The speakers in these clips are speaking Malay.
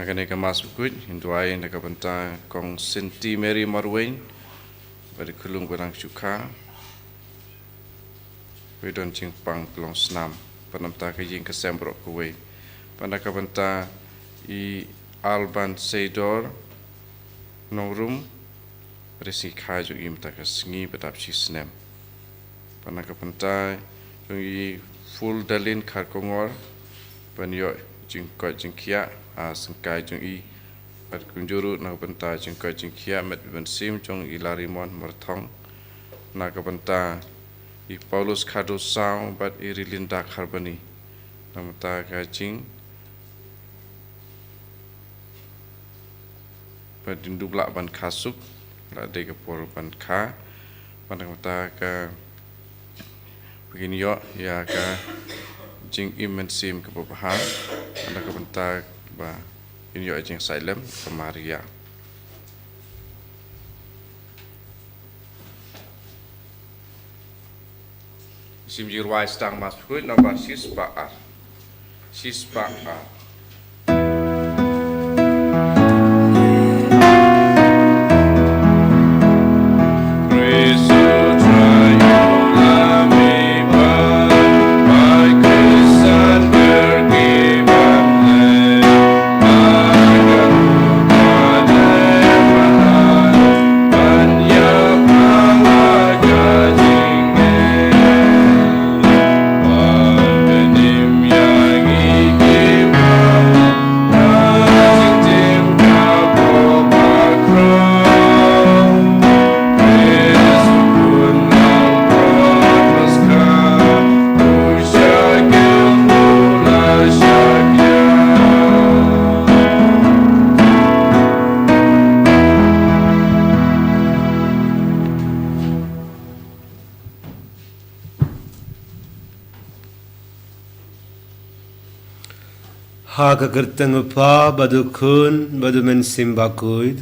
Agane ka mas bukut hinduai na kabanta kong Senti Mary Marwain bari kulung barang syuka wedon jing pang kelong senam panamta ka jing kesembrok kuwe pada kabanta I Alban Seidor nongrum resi khaju im ta ka sngi badap si snem pada kabanta jung full dalin khar kongor panyo jing ko jing kia sengkai jung pat kunjuru na benta jung ko jing kia met ben sim jung larimon marthong na ka benta Paulus khadu sang bat irilinda kharbani namta ka jing pat dindugla ban khasuk la de ka por ban kha panamta ka begini yo ya ka jing imen sim ke babahan anda ka benta ba ini yo jing silem ke Maria sim jirwai stang mas kuit nomor 6 ba Haga gerteng upa badu kun badu men simbakuid.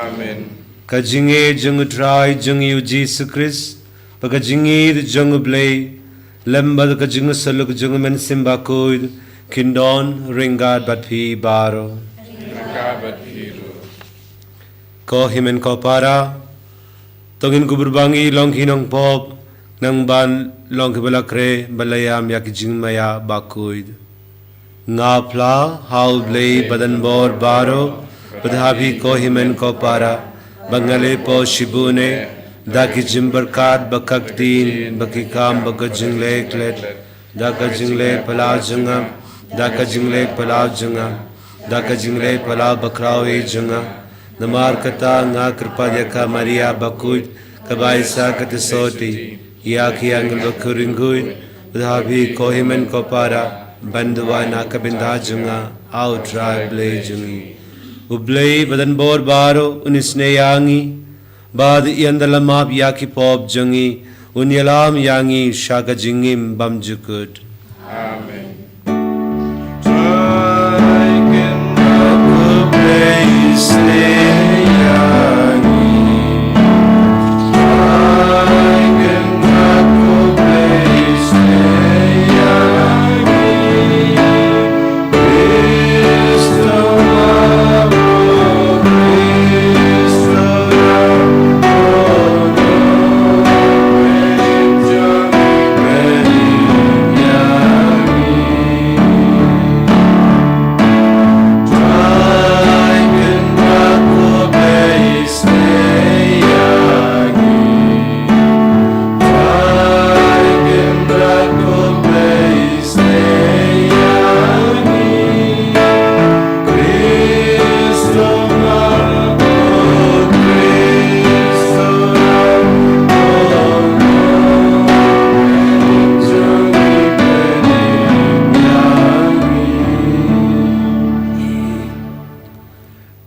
Amen. Kajinge jung trai jung yu Jesus Christ. Pagajinge jung blay. Lembad kajing saluk jung men simbakuid. Kindon ringad batpi baro. Ringad batpiru. Ko himen ko para. Tongin kuburbangi long hinong pop. Nang ban long kibalakre balayam yak jing maya bakuid. Ngapla how blay badan bor baro badhabi ko himen ko para bangale po shibune daki jimbarkat bakak din bakikam bakajingle klet daka jingle pala junga daka jingle pala junga daka jingle pala bakrawi junga namar kata nga kripa yaka Maria bakut kabaisa katisoti yaki angel bakuringui badhabi ko himen ko para Banduwa nakabinda junga outright blay jungi ublay badan bor baro unisne yangi bad yandalamab yaki pop jungi unyalam yangi shaga jingim bamjukut Amen.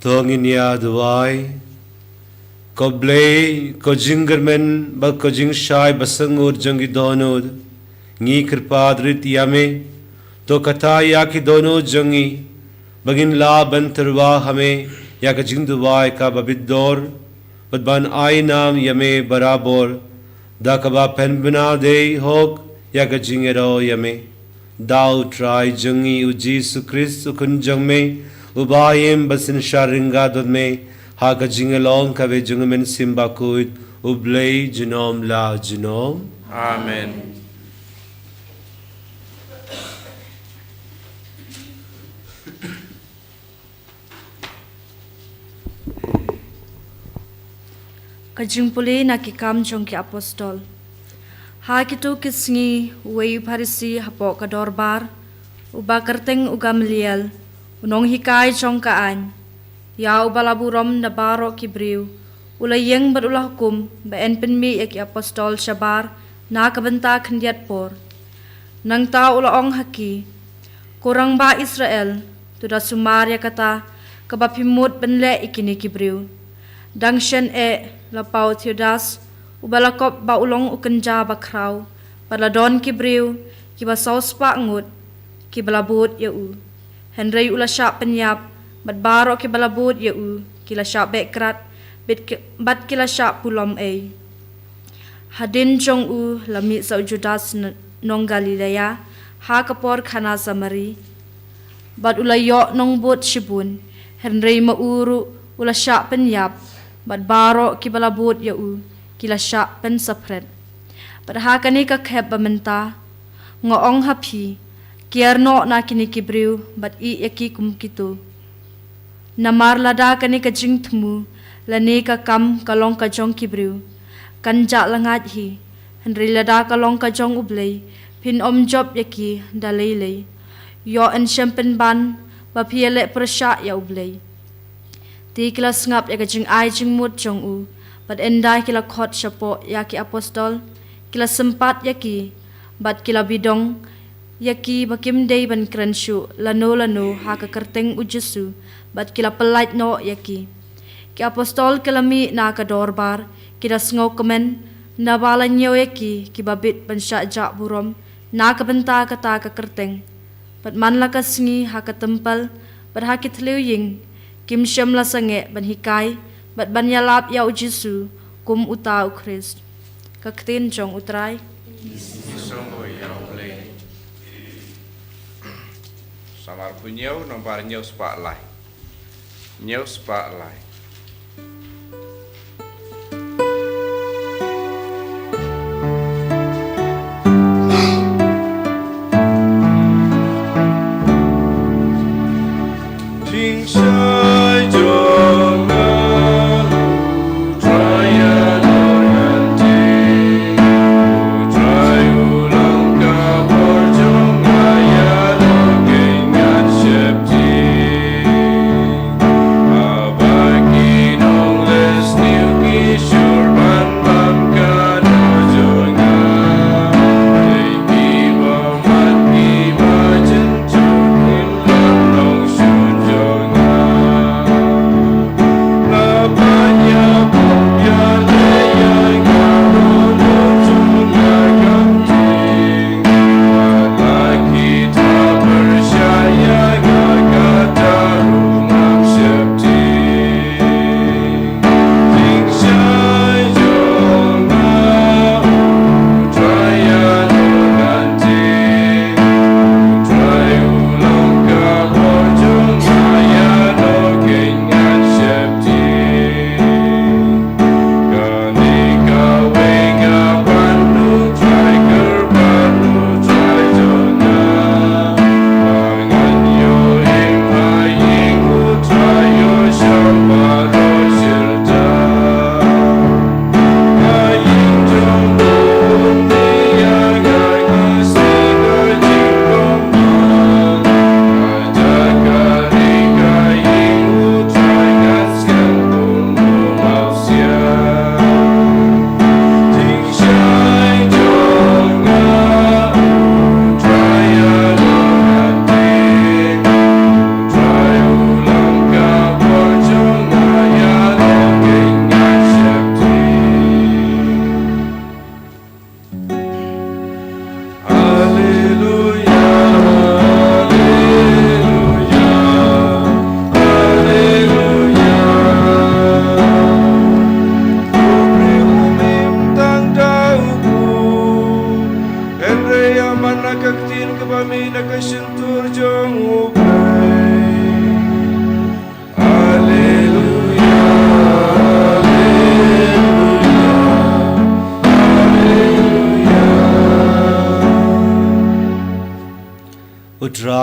Tonginya duai Koblay ko jingermen ba ko jingshai basangur jangi donod ngi kirpadrit yame to kataya ki dono jangi bagin la bantarwa hame ya ka jingduwai ka babidor badban ai nam yame barabor da ka ba pen bina de hok ya ka jingero yame Thou try jungi u Jesus Christ ukun jangme Ubayim basin sharinga dod me ha ka jingalong ka ve jungamen simbakud ublay genom la genom. Amen. Kajing puli na kikam jong ki apostol. Ha kitu kisngi wei parisi hapo kadorbar. Uba kerteng ugamliel. Unong hikai jong kaan. Ya ubalaburom na baro kibriu. Ulayeng berulah hukum ba en penmi ya ki apostol syabar na kabenta kendiat por. Nang ta ulaong haki. Kurang ba Israel. Tuda sumar ya kata kabapimut benle ikini kibriu. Dang shen lapau Theodas ubalakop ba ulong ukenja bakrau paladon kibriu kiba sauspa ngut kibalabut ya u Henry ulasya penyap badbaro kibalabut ya u kilasya bekrat bat kilasya pulom hadin jong u lami sa Judas nong Galilea ha kapor khana Samari bad ulayo nong bot shibun Henry mauru ulasya penyap badbaro kibalabut ya u kilasya pen sapret padha kani ka khep bamenta ngoong hapi kierno na kini kibriu bad I yaki kum kitu namar lada kani ka jingthmu lani ka kam kalong ka jong kibriu kanja langat hi henri lada kalong ka jong ublei pin om job yaki dalele yo en champen ban ba piele prasya ya ublei Ti kila ngap ya kajing ai jing mut jong u, bat endai kila khot syapo ya ki apostol, kila sempat ya ki, bat kila bidong, ya ki bakim day ban krenshu, lano ha ka kerteng u Jesu, bat kila pelait no ya ki. Ki apostol kila mi na ka dorbar, kila sngau kemen, na bala nyo ya ki babit ban syajak burom, na ka benta kata ka kerteng, bat man la ka sngi ha ka tempel, bat ha ki tliu ying, Kim syam la sange ban hikai bat ban yalap ya Jesu kum uta u Christ kaktin jong utrai Isong ya ublay. Samar punyau nombar nyau spa lai. Nyau spa lai. Nong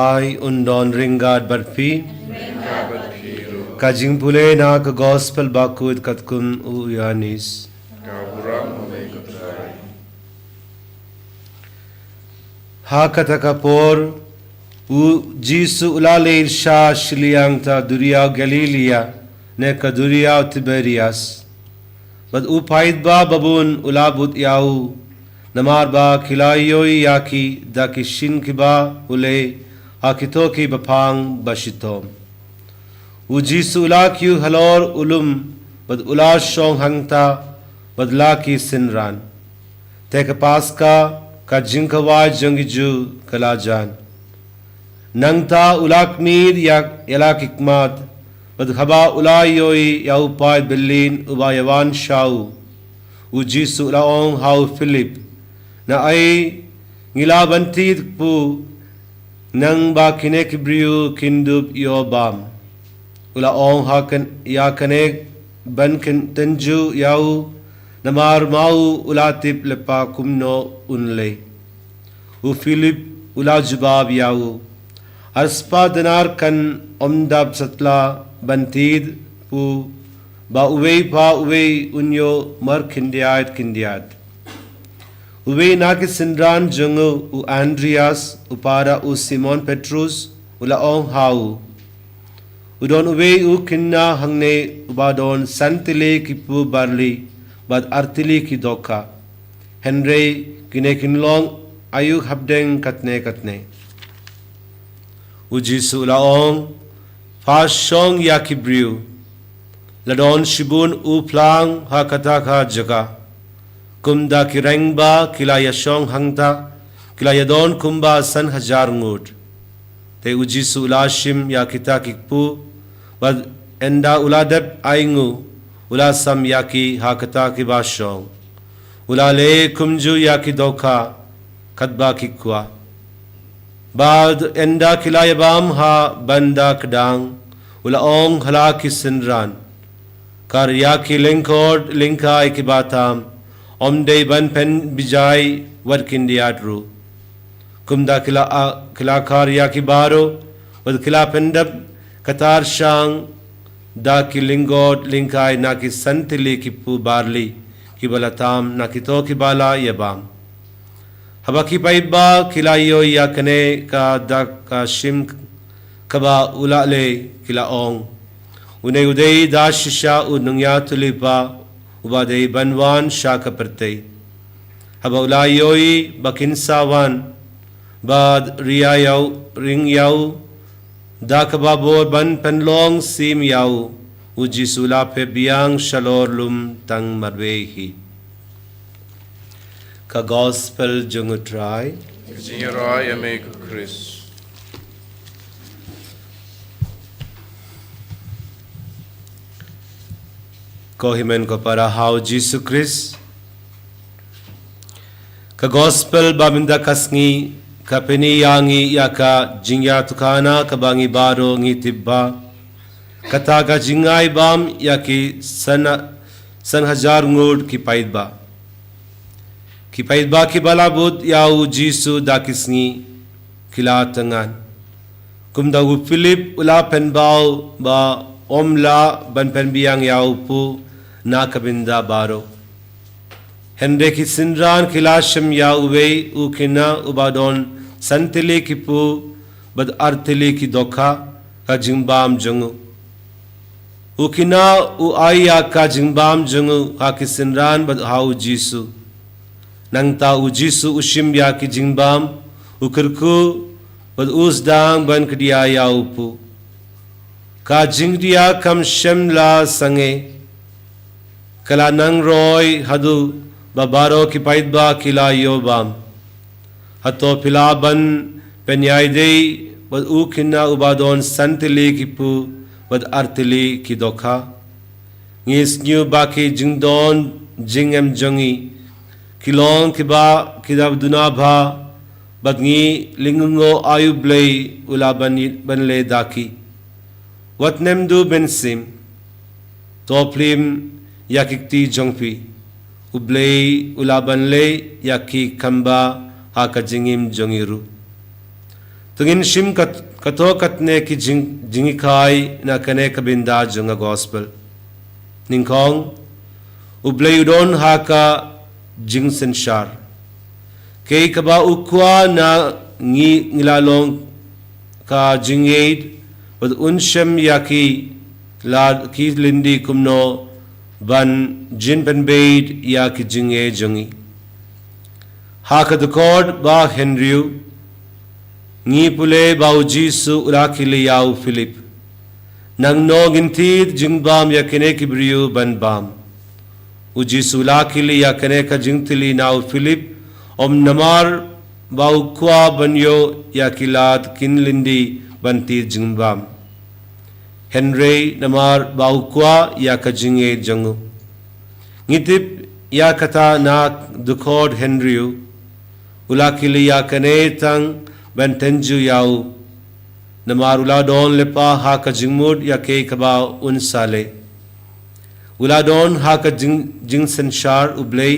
Ai undon ringad barfi. Kajing pule na ka gospel bakud katkun uyanis. Ha katakapor u Jisu ulale irsha shiliang ta duriya Galilea ne ka duriya Tiberias. Bad upaid ba babun ulabut yau namar ba kilayoi yaki da kishin kiba ule akitoki bapang bashitom. U Jisu ulakyu halor ulum bad ula shong hangta bad laki sinran. Teka paska ka jinkawai jangiju kalajan. Nangta ulak mir yak yalak ikmat bad khaba ulayoi yau paid billin ubayawan shau. U Jisu ulaong hau Philip na ay ngilabantid pu nang ba kinekibriu kindub yobam. Ulaong hakan yakanek bankin tenju yau namar mau ulatip lepa kumno unle. U Philip ulajubab yau. Arspa dinar kan omdab satla bantid pu ba uwei pa uwei unyo mar kindiat. Uwei naki sindran jungu u Andreas upara u Simon Petrus ulaong hau. Udon uwei u kinna hangne ubadon santile kipu barli bad artili ki doka. Henry kine kinlong ayuk habdeng katne. U Jisu ulaong fashong yakibriu. Ladon shibun u plang hakataka jaga. Kumda kirengba kilaya shong hangta kilayadon kumba san hajar ngud. Te u Jisu ulashim yakita kikpu bad enda uladep aingu ulasam yaki hakata kibashong. Ulale kumju yaki doka kadba kikwa. Bad enda kilayabam ha banda kedang ulaong halaki sinran. Kar yaki linkod linka ikibatam omde ban pen bijai warkindiatru. Kumda kilakar yaki baro wad kila pendab katar shang da kilingod linkai naki santili kipu barli kibalatam nakito kibala yabam. Habaki paiba kilayo yakane ka da ka shim kaba ulale kilaong. Unay uday da shisha unungya tulipa ubadey banwan shaka pertay. Haba ulayoy bakinsawan bad riyayaw ringyaw da kababor ban penlong sim yaw uji sula pe biyang shalor lum tang marwehi. Ka gospel jungutray. Zingerai amek Chris. Kohimen ko para hau Jisu Chris. Ka gospel babinda kasngi kapeni yangi yaka jingya tukana kabangi baro ngi tibba. Kataga jingay bam yaki san hajar ngud ki paidba. Ki paidba ki balabud yau Jisu dakisngi kila tangan. Kumda u Philip ula penbao ba omla ban penbiang yau pu na kabinda baro. Hende ki sinran kilasham ya uwe ukina ubadon santili kipu bad artili ki doka ka jingbam jungu. Ukina u aya ka jingbam jungu ha ki sinran bad hau Jisu. Nangta u Jisu ushim ya ki jingbam ukirku bad usdang ban kediya ya upu. Ka jingdiya kam shemla sange kala nang roy hadu babaro ki paidba kila yobam hato pilaban penyaidei bad ukina ubadon santili kipu bad artili ki doka ngis new baki jingdon jingem jongi kilong kiba kidab dunabha badngi lingungo ayublei ulaban banle daki watnem du bensim toplim yakikti jongpi ublei ulaban le yaki kamba haka jingim jongiru tungin shim kato katne ki jingikai na kane kabinda junga gospel ningkong ublay udon haka jing senshar kay kaba ukwa na ngilalong ka jingaid with unshem yaki lad ki lindi kumno ban jin ben baid yaki jinge jungi haka the cord ba Henry ngi pule bau jisu urakili yau Philip nang no gintid jingbam yakine kibriu ban bam u jisu urakili yakine ka jingtili nau Philip om namar bau kwa banyo yakilat kinlindi banti jingbam Henry namar bau kwa yakajinge jangu ngitip yakata na dukod Henry ulakili yakane tang bentenju yau namar uladon lepa haka jingmud yake kaba unsale uladon haka jing senshar ublay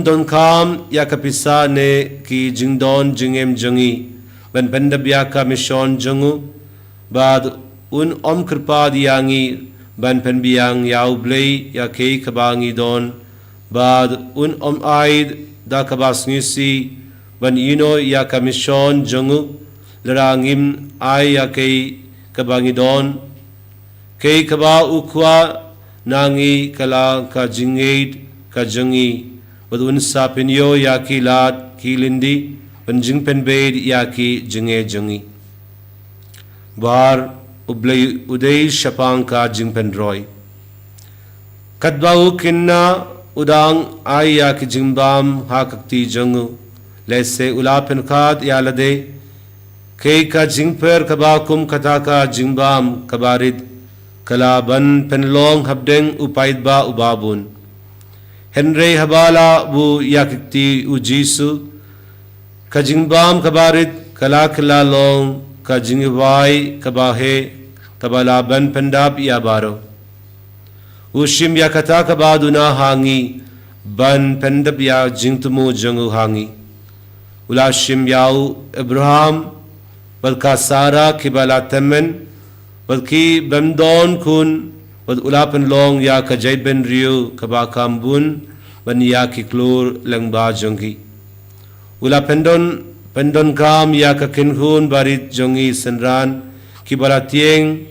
don kam yakapisa ne ki jingdon jingem jangi ben pendab yaka mission jangu bad un kripa diyangi ban pen biang yau blay yake kabangi don bad un aid da kabas ngisi ban ino ya kamisyon jungu larangim ay ya kay kabangi don kay kaba ukwa nangi kala ka jingid ka jungi badun sa pinyo ya kilat kilindi banjing penbed ya ki jinge jungi bar ublay uday shapang ka jing penroy kadbau kinna udang ay ya ki jingbam hakakti jungu lese ulapen khat yalade kay ka jingper kabakum kataka jingbam kabarid kalaban penlong habdeng upaid ba ubabun Henry habala bu yakikti ujisu ka jingbam kabarid kala long ka jingwai kabahe kabalaban pendap yabaro ushim yakata kabaduna hangi ban pendap ya jingtumu jangu hangi ulashim yau Abraham balka Sara kibala temen balki bamdon kun bal ulapan long ya ka jayben riu kabakam bun ban ya ki klur langba jongi ula pendon kam ya ka kinhun barit jongi senran kibala tieng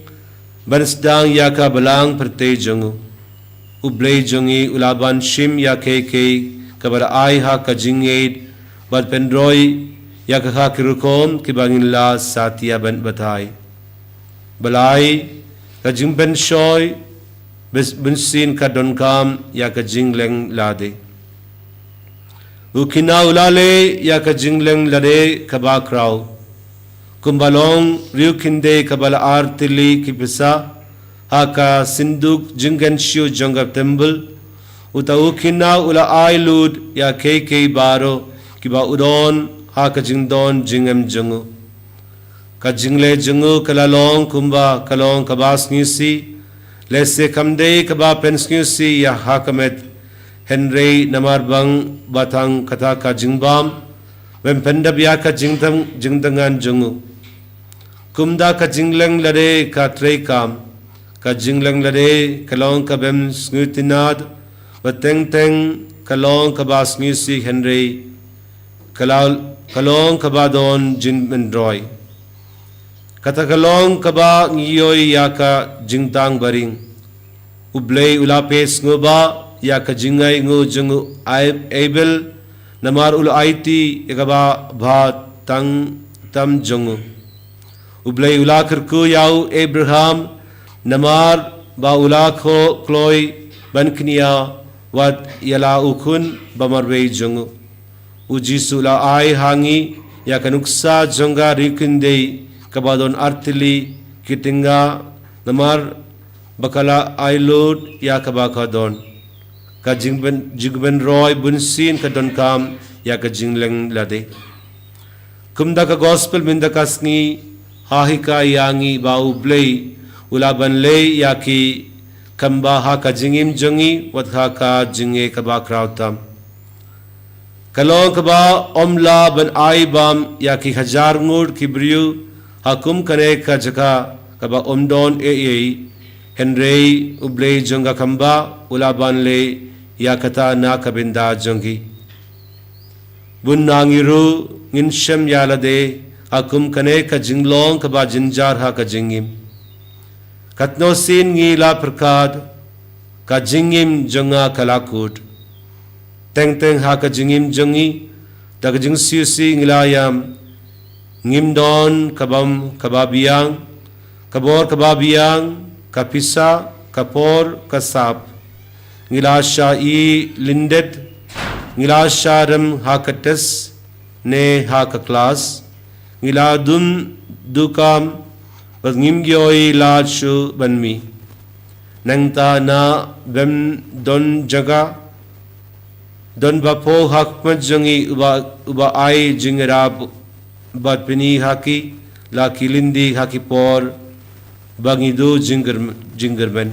ban sedang ya ka balang perte jongu ublay jongi ulaban shim ya ke kabara ai ha ka jinged bad pendroy ya ka kirukom kibangin la satya ban batai balai ka jingben shoy bensin ka donkam ya ka jingleng lade ukina ulale ya ka jingleng lade kaba kraw kumbalong riukinde kabala artili kipisa haka sinduk jingen shiu jongap temple uta ukina ula ailud ya ke baro kiba udon ha ka jingdon jingem jungu ka jingle jungu kalalong kumba kalong kabas ngisi lese kamde kaba pens ngisi ya hakamet Henry namar bang batang kata ka jingbam bem pendab ya ka jingdangan jungu kumda ka jingleng lade ka treikam ka jingleng lade kalong ka bem snutinad bateng kalong kabas ngisi Henry kalong kabadon jin mendroy kata kalong kaba ngiyoy yaka jingtang baring ublay ulapes ngoba yaka jingay ngo jungu abel namar ul aiti yakaba bha tam jungu ublay ulakirku yau Abraham namar ba ulakho kloy bankniya wat yala ukun bamarwe jungu ujisu la ai hangi ya kanuksa jonga rikinde kabadon artili kitinga namar bakala ailud ya kabakadon ka jingben roy bunsin ka don kam ya ka jingleng lade kumda ka gospel minda kasngi hahika yangi bau blay ulaban lay ya ki kamba ha ka jingim jongi wat ha ka jinge kabakrautam Kalong kaba omla ban aibam ya ki hajar ngur kibriu hakum kane ka jaka kaba omdon Henry ublei jonga kamba ulaban le ya kata na kabinda jongi bun nangiru ngin shem yalade hakum kane ka jinglong kaba jinjar ha ka jingim katno sin ngila perkad ka jingim jonga kalakut teng teng ha ka jingim jongi tak jing siusi ngilayam ngimdon kabam kababiang kabor kababiang kapisa kapor kasap ngilasha i lindet ngilasha ram ha kates ne ha ka class ngiladum dukam bas ngimgyoi la shu banmi nangta na bem don jaga don bapo hakmat jangi uba ai jingra batpini haki la kilindi haki por bangidu jingermen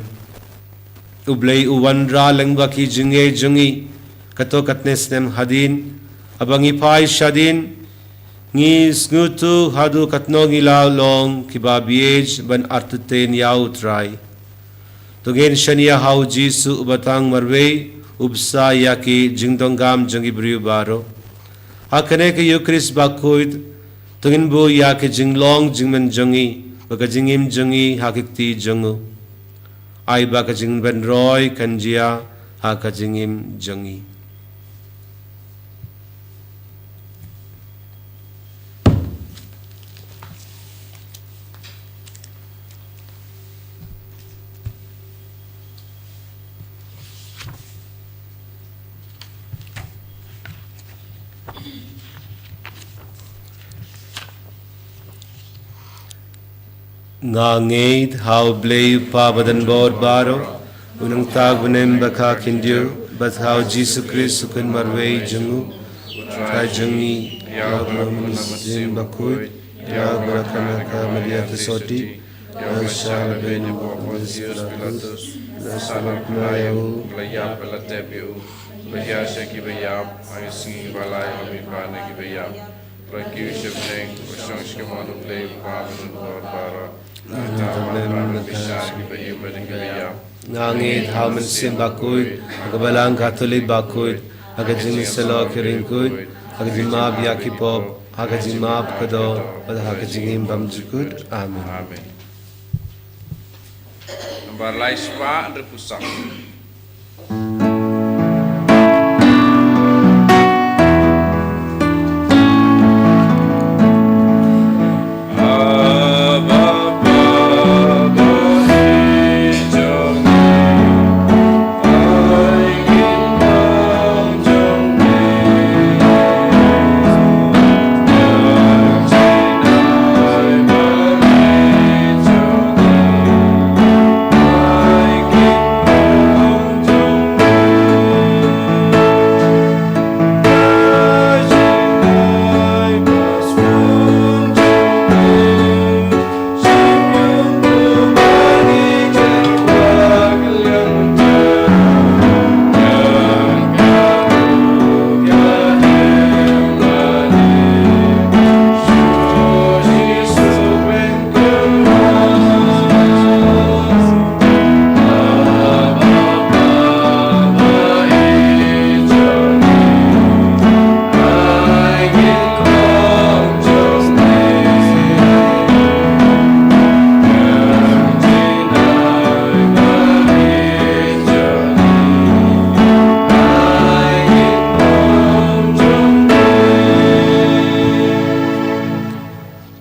ublei uwanra lengba ki jinge jungi kato katne snem hadin abangi pai shadin ngi snutu hadu katno ngila long kibabiej ban artuten yau trai Tugen shania hau jisu ubatang marwe ubsa yaki jingdongam jangi briu baro hakane ke yukris bakuid tugin bu yaki jinglong jingmen jangi baka jingim jangi hakikti jangu ai baka jingben roy kanjia haka jingim jangi Ngangid how blay pa badan bod baro unang tag bunem baka kindiu but how Jesus Christ kun marway jungu try jungi ya jing bakui ya barakana ka media tesoti ya shal ben Pilatus la salam playu Layam palatebiu Baya shaki bayam Ayusingi balay Amipana ki bayam Raki shibneng Ushong shkamanu play Paman Barbara Ngangit hauman sim bakuid agabalang katolik bakuid agajim selo kiringkuid agajimab yakipob agajimab kado pada agajingim bamjukud amin Amin Nomor lain spa repusang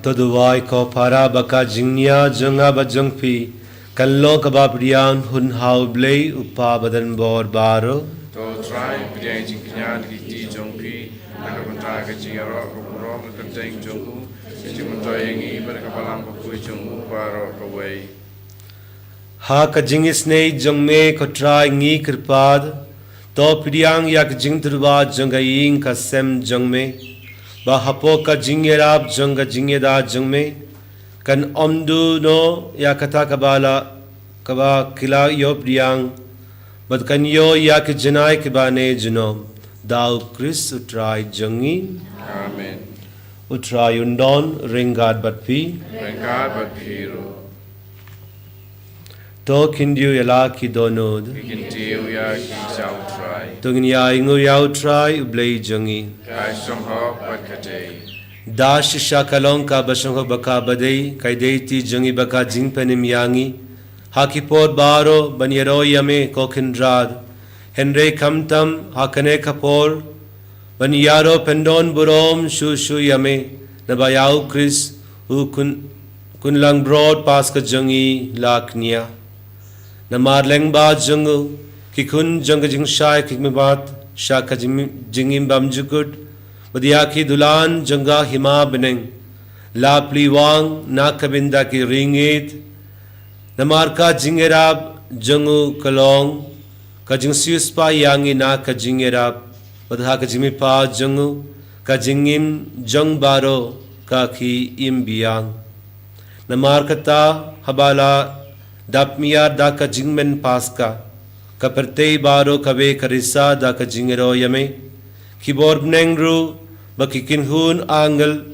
Toduwai ko para baka jingnya jonga bajongpi kallo kabapriyan hun hau blay upa badan bor baro To try Pidang jingknya Diti jongki Nakabanta kajingaro Kukurong Kateng jongku Kajimunto yengi Berkapalang Pakui jongku Baro kawai ha kajingis ne jongme ko try ngi kirpad to priang yak jingturwa jongaying kasem jongme ba hapo ka jingerab jonga jingeda jongme kan omdu no ya kata kabala kaba kila yo priang bad kan yo yak jinai kibane juno Thou Christ utrai jangi, Amen. utrai undon ringad batpi, Rengkar berpiru. to kindu yala ki donod, Bikin tiu ya kisau try. tungin ya ingu yau trai ublay jangi. Kai song hok berkatei. Dash shakalong ka basong ko baka badai, kay deiti jangi baka jingpenim yangi, hakipod baro banyero yame kokindrad, Henry kamtam hakane kapor, banyaro pendon burom shu yame, nabayau Chris u kunlang broad pas ka jangi laknia. Namarleng ba jangu, kikun jang jing shai kikmebat, shaka jingim bam jukut, Badiaki dulan janga hima beneng, la pliwang na kabinda ki ringit, namarka jingerab jangu kalong, ka jingsius pa yangi na ka jingerab, badha ka jimipa jangu, ka jingim jang baro ka ki imbiang. Namarka ta habala dapmiyar da ka jingmen paska, ka pertei baro kabe karisa da ka jingero yame, kibor benengru, Bakikin hun angal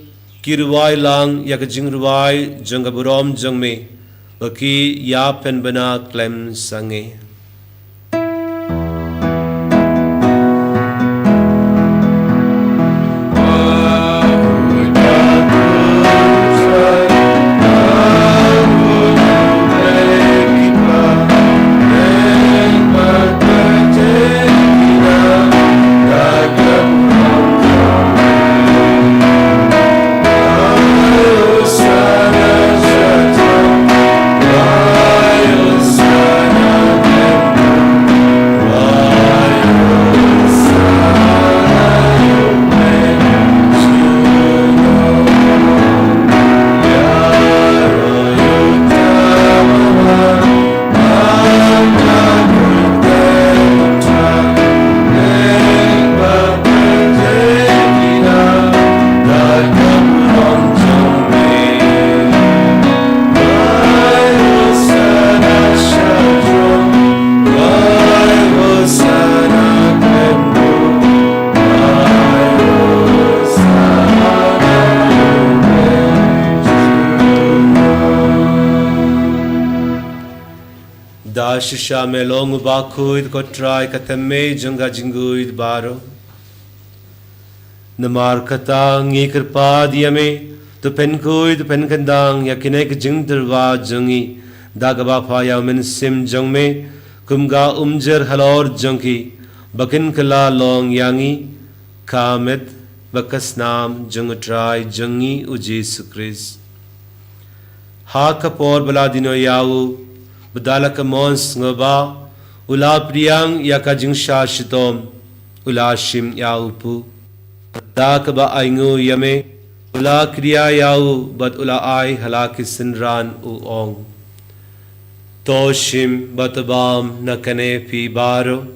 kirwai lang yak jingruai jangaburom jangme baki yapen bana klem sange. Shisha melong bakuid kotrai katame janga jinguid baro. Namar kata ngikir padiyame to penkuid penkandang yakinek jingderwa jangi dagaba paya men sim jangme kumga umjer halor jangki bakin kala long yangi kamet bakasnam jangutrai jangi uji sukris. Ha kapor baladino yawu Badala ka mons ngaba ula priyang yaka jingsha shitom ula shim yaupu da ka ba aingu yame ula kriya yau bat ula ai halaki sinran u ong to shim batabam na kane pi baro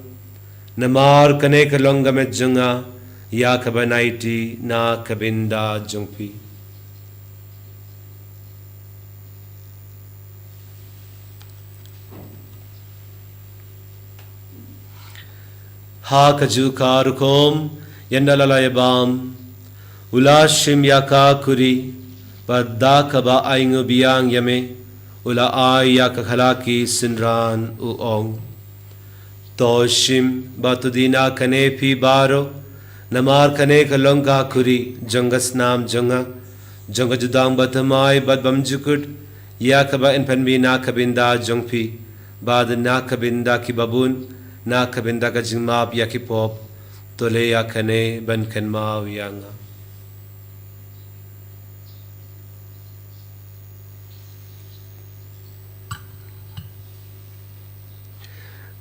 namar kane ka longa met janga ya ka banaiti na kabinda jungpi Ha kajukarukom yandalayabam ulashim yaka kuri padda kaba aingu biang yame ula ay yaka halaki sinran uong toshim batudina kane pi baro namar kane kalonga kuri jangas nam janga janga judang batamai badbam jukut yakaba in penbi na kabinda jongpi bad na kabinda ki babun na kabinda ka jingmap yakipop tole yakane ban kenma yanga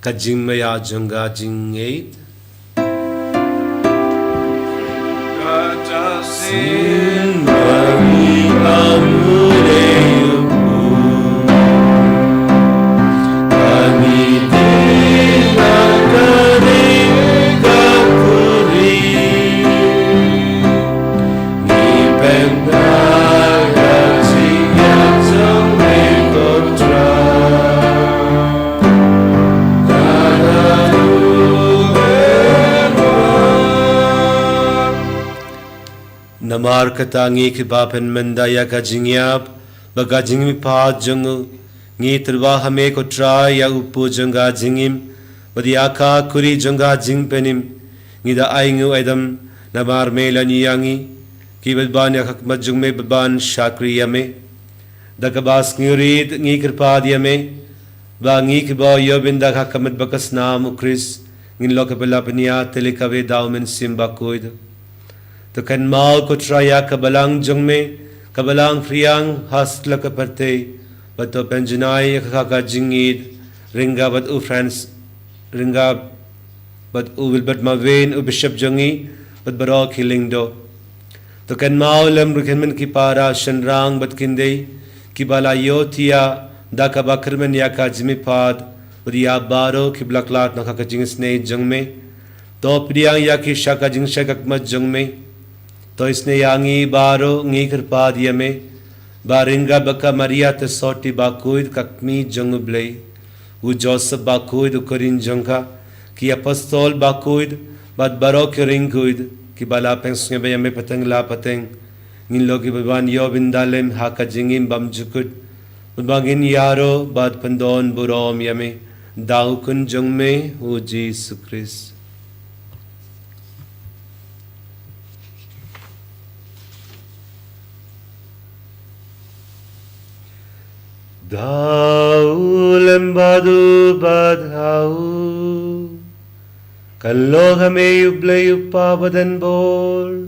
ka jingmaya janga jingeit kata sin bagi amure namar katangi ki bapen menda ya ka jingyap baga jingmi pa jungu ngi terwa hame ko try ya upu jungga jingim badiaka kuri jungga jingpenim ngi da aingu aidam namar melani yangi ki ban ya khakmat jungme ban shakri yame dakabas ngirid ngi kirpad yame ba ngi ki ba yobinda khakamat bakas nam ukris ngin lokapela penia telikawe daumen simba koid तो कन माल को ट्राया कबलांग जंग में कबलांग फ्रियांग हास्टल का परते बतो पेंजनाई का जिंगीद रिंगा बत उ फ्रांस रिंगा बत उ विलबट मावेन उ बिशप जंगी बत बरो खिलिंग दो तो कन माल लम रुकनमन की पारा शनरांग बत किंदे की बाला योथिया दा का बकरमन या का जिमी पाद बदिया बारो की ब्लकलात नखा का जिंग स्ने जंग में तो प्रियांग या की शाका जिंग शाका मत जंग में तो इसने यांगी बारो ngi kerpad yame baringa baka maria te soti bakuid kakmi jungblei u joseph bakuid u korin jongka ki apostol bakuid bad baro keringuid ki bala pensnge be yame pateng la pateng ngin logi baban yo bindalem haka jingim bam jukut bagin yaro bad pandon burom yame dau kun jongme u jesus christ Dau lembadu badhau kallo hame yuble yupa badan bol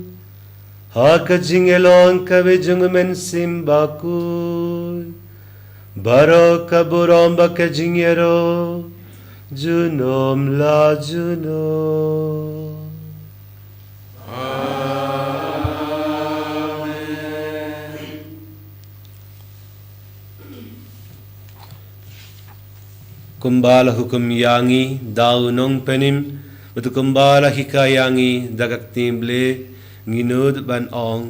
haka jingelon kabe jungmen simbakul baro kaburom baka jingero junom la junom kumbala hukum yangi dau nong penim betu kumbala hika yangi dagak timble nginud ban ong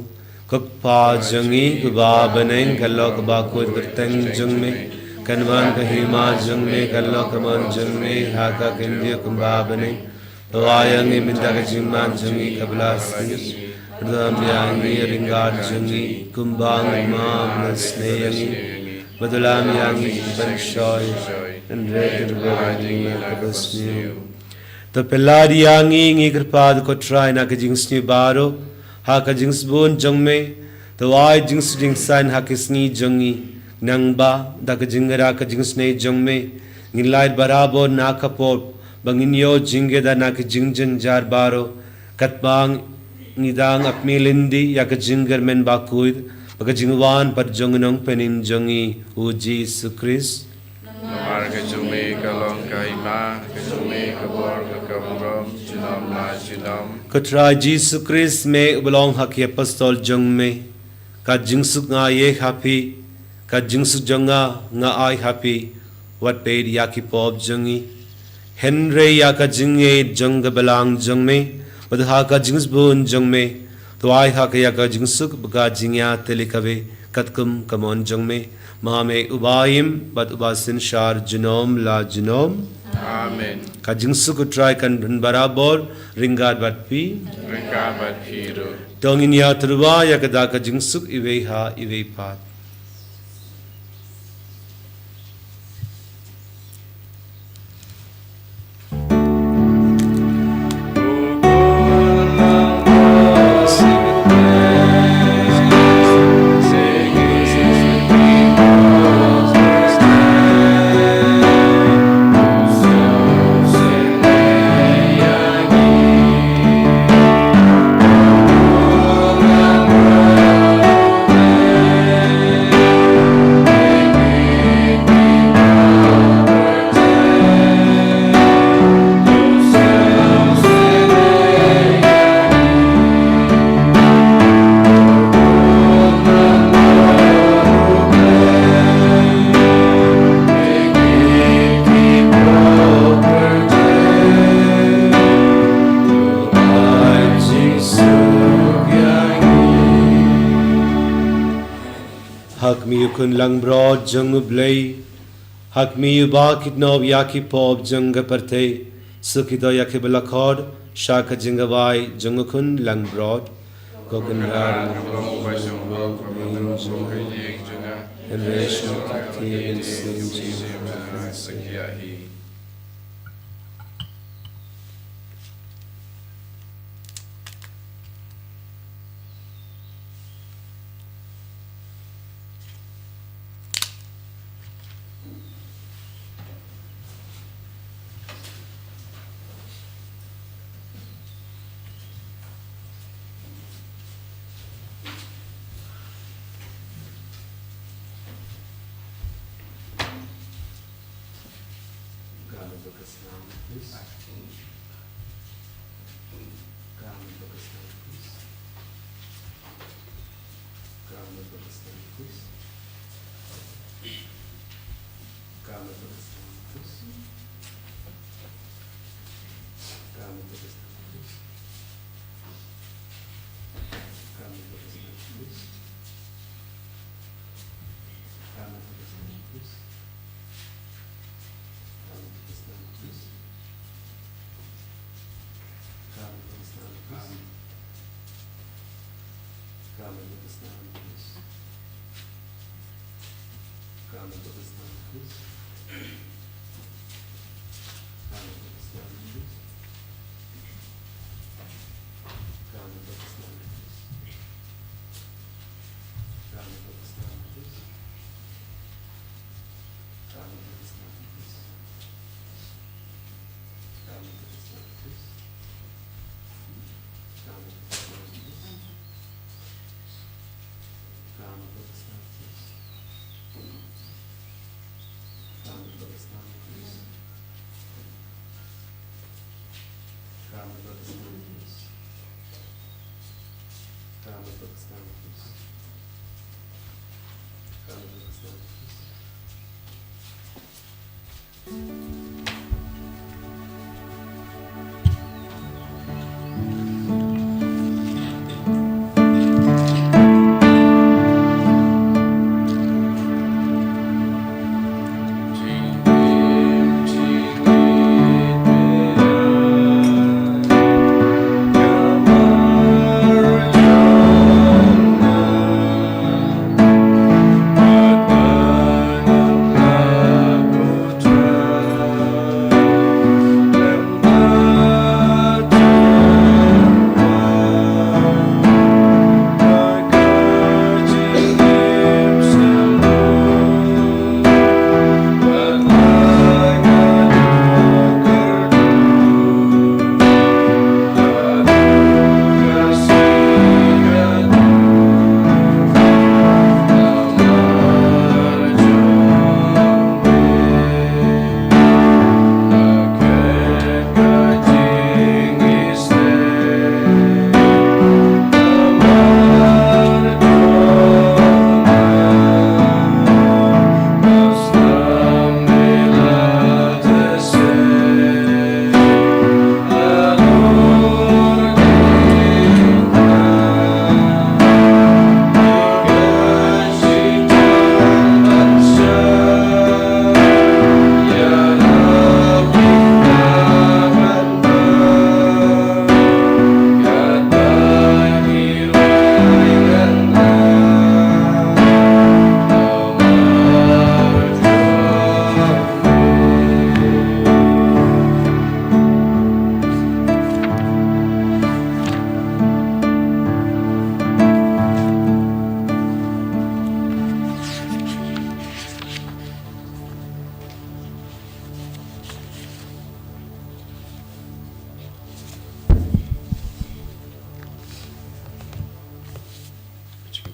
kok pa jangi kuba baneng kallo kuba kod berteng jungme kanwan kahima jungme kallo kaman jungme haka kendia kumba baneng wayangi mindaga jingman jungi kabla sing dam yangi ringat jungi kumbang ma blasne yangi betulam yangi ban shoy and read the writing of the snew. The peladi yangi ngi kirpad ko try na ka jings ni baro ha ka jings bon jongme the wai jings jing san ha kisni jongi nang ba da ka jingara ka jings nei jongme ngilai barabo na ka pop banginyo jinge da na ka jingjen jar baro katbang ngidang apmilindi ya ka jinger men bakuid baka jingwan par jongnong penin jongi u jesus christ Namar ke jume kalong kaima ke jume kabor ke kamrom junam la junam Katra Jesus Christ me belong haki apostol jong me ka jingsuk nga ye happy ka jingsuk jonga nga ai happy what paid yaki pop jongi Henry ya ka jingye jong belang jong me bad ha ka jings bun jong me to ai ha ka ya ka jingsuk baga jingya telikawe katkum kamon jong me Mame ubayim bat ubasin shar jinom la jinom Amen ka jingsu ko try kan barabor ringad bat pi Rekabat hiro tongin ya turwa ya kada ka jingsu iwe ha iwe pat hak mi kun lang broad jung blay hak mi ba kitnob yaki pop jung parte sukito yaki balakod shaka jingawai jung kun lang broad Gogandar, Long by some love, and so he and Rachel, Active, and Sim, Sakiahi.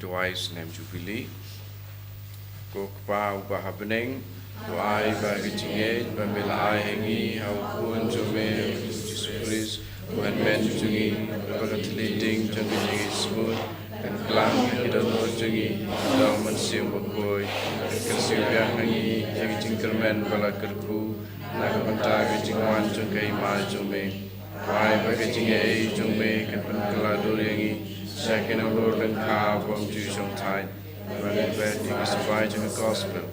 Twice name Jubilee. Kok pa ubah beneng. Wai bagi cinget pembela hengi hau pun jome Yesus Tuhan men jungi bagat leading jungi jungi smooth dan kelang kita no jungi dal mensium boy kersiu yang hengi yang cingkermen bala kerku nak banta jingwan jungai ma jome wai bagi cinget jome kan keladur yangi second Lord and car from Jewish on time when we read the gospel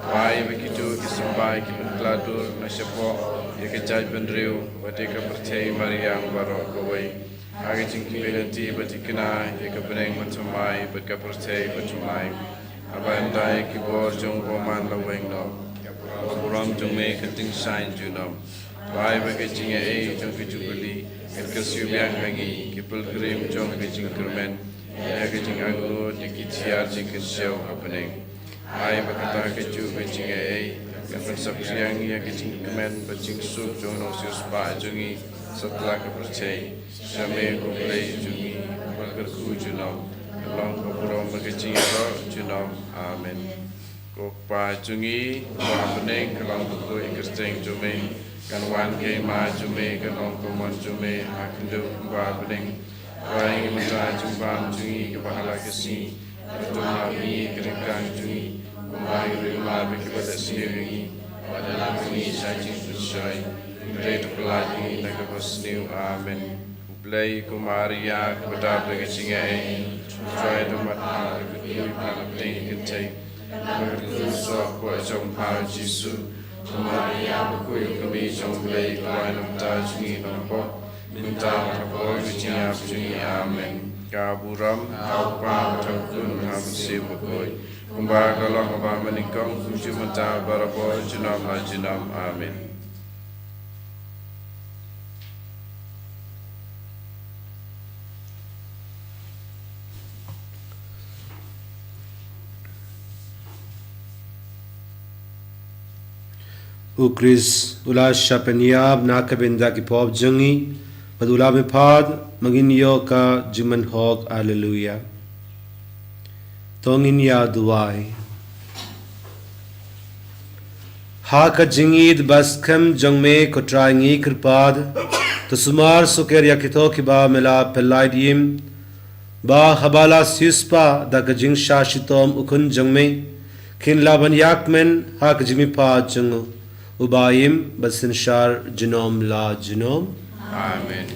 why we could do is by giving glad na siya po Yakajai Benriu, Vatika Prate, Mariam Barok away. Agajin Kilinti, Batikana, Yakabanang Matumai, Bakaprate, Batumai. Abandai Kibor, Jung Roman Lawang no. Puram Jume, Cutting Shine Junum. Why Bagajing A, Junki Jubilee, and Kasubian Hangi, Kipple Grim, Junki Kerman, Yagajing Angu, Nikitiar Jikin Show happening. I Bakataka Jubijing A, Kafan Sapsiang Yakajing Kerman, Bajing Soup, Jonos Spa, Jungi, Satlaka Prate, Shame Kuplay, Jungi, Balgarku Junum, along Puram Bagajing Junum, Amen. Kokpa Jungi, happening, along Buku Ikasting Jume. Kan wan ke ma jume kan ong komon jume hakindo babening waing mata jumbam jungi ke bahala kesi berdoa mi kerengkang jungi kumbai rumah bagi pada sendiri pada kami sajing susai great pelagi naga pasniu amen ublai kumaria kepada bagi cingai try to mat kedui panapting kentai berdoa kuat jompa Yesus Maria Bukui kami jomblai kuai namta jungi nampo minta kapoi kuciap jungi amen kaburam kaupa takun hamsi bukui kumbar kalau kaba menikong kucu mata barabo junam la junam amen. Ukris ulas syapeniab nak kebenda ki pop jengi padula me pad magin yo ka juman hog haleluya tongin ya duai ha ka jingid bas kam jangme ko trangi krpad to sumar suker yakito ki ba mela pelaidim ba habala sispa da ka jing shashitom ukun jangme kin laban yakmen ha ka jimi pa jangu Ubayim basinshar genom la genom. Amen.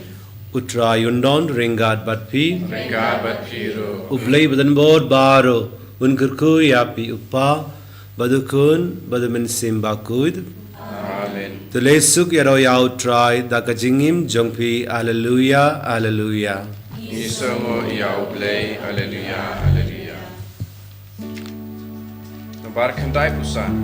Utra yundon ringat batpi. Ringat batpi ro. Ublay badan bod baro. Unkirku yapi upa. Badukun badamin simbakud. Amen. Tulesuk yaro yau try dakajingim jongpi hallelujah hallelujah. Isongo yau play hallelujah hallelujah. Nambar kandai pusan.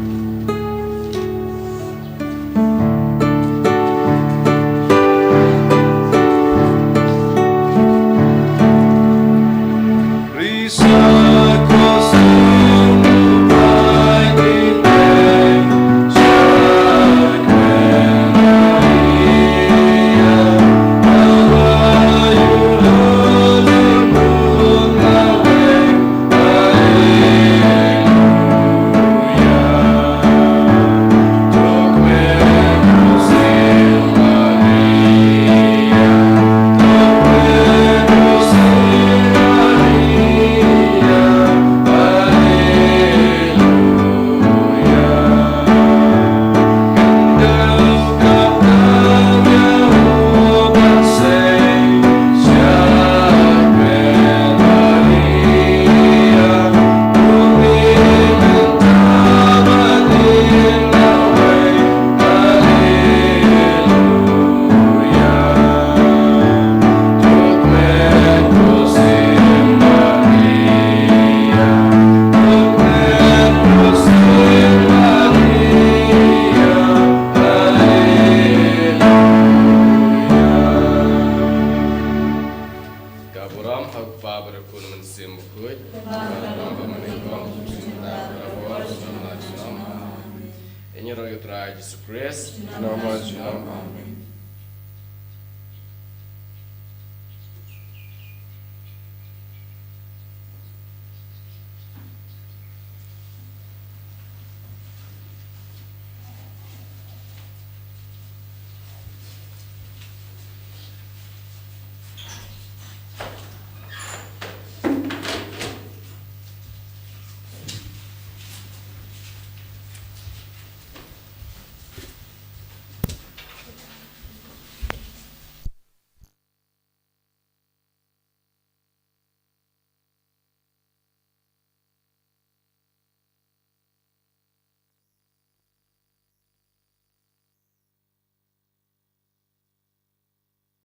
Nama Tuhan.